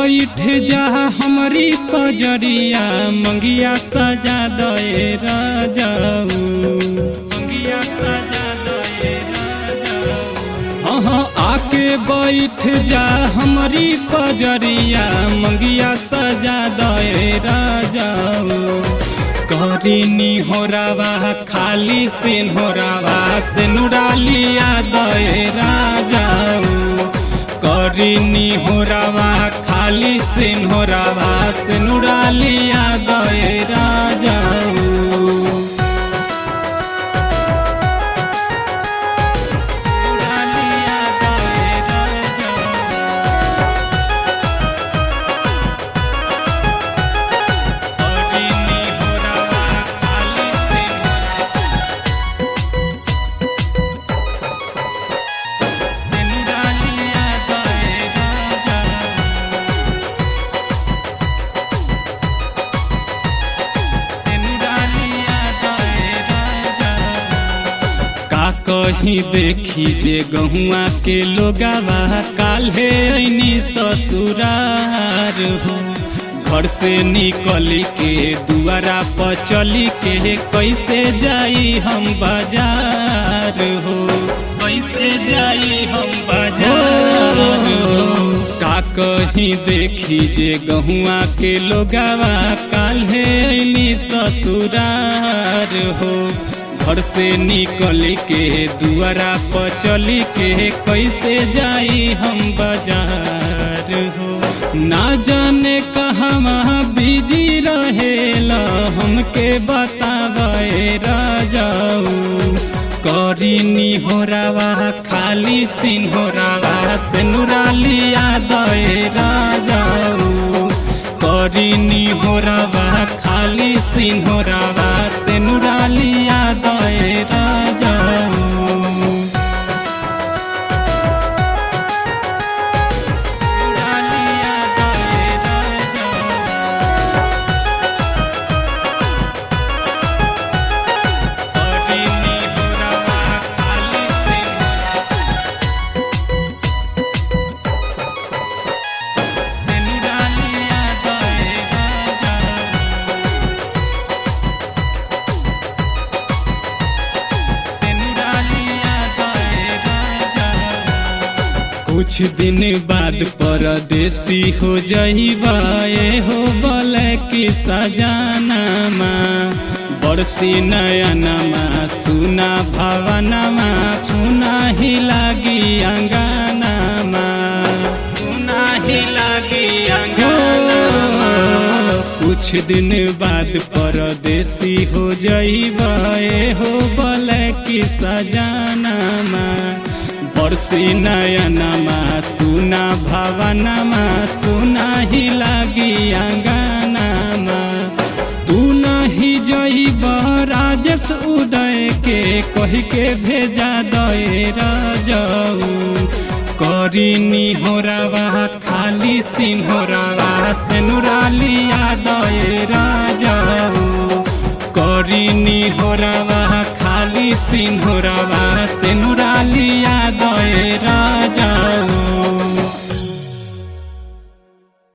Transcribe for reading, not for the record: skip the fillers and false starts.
बैठ जा हमारी पजरिया मंगिया सजा दे राजाऊ, मंगिया सजा दे राजाऊ। हाँ आके बैठ जा हमारी पजरिया मंगिया सजा दे राजाऊ। करीनी होरावा खाली सिन्होरावा से नुरालिया दे राजाऊ। करीनी होरावा खाली सिन्होरावा से नुरालिया दे राजाऊ। कहीं देखी जे गहुआ के लोगावा काल्हे ऐनी ससुरार हो। घर से निकल के दुआरा पर चली के कैसे जाई हम बाजार हो, कैसे जाई हम बाजार हो। का कहीं देखी जे गहुआ के लोगावा काल्हे ऐनी ससुरार हो। घर से निकल के दुआरा पर चली के कैसे जाई हम बाजार हो। ना जाने कहाँ बिजी रहेला हमके बतावे राजाऊ। करीनी होरावा खाली सिन्होरावा से नुरालिया दे राजाऊ। करीनी होरावा खाली सिन्होरावा से नुरालिया दे राजाऊ। कुछ दिन बाद परदेसी हो जाइबा हो बले की सजानमा। बरसी नयनमा सुना भवनमा सुना ही लागी अंगनामा, सुना ही लागी अंगनामा। कुछ दिन बाद परदेसी हो जाइबा हो बले की सजानमा। बरसी नयनमा सुना भवनमा सुना ही लागी अंगनामा। तू नहीं जइब राजेश उदय के कह के भेजा दे राजाऊ। करीनी होरावा खाली सिन्होरावा से नुरालिया दे राजाऊ। करीनी होरावा खाली सिन्होरावा से नुरा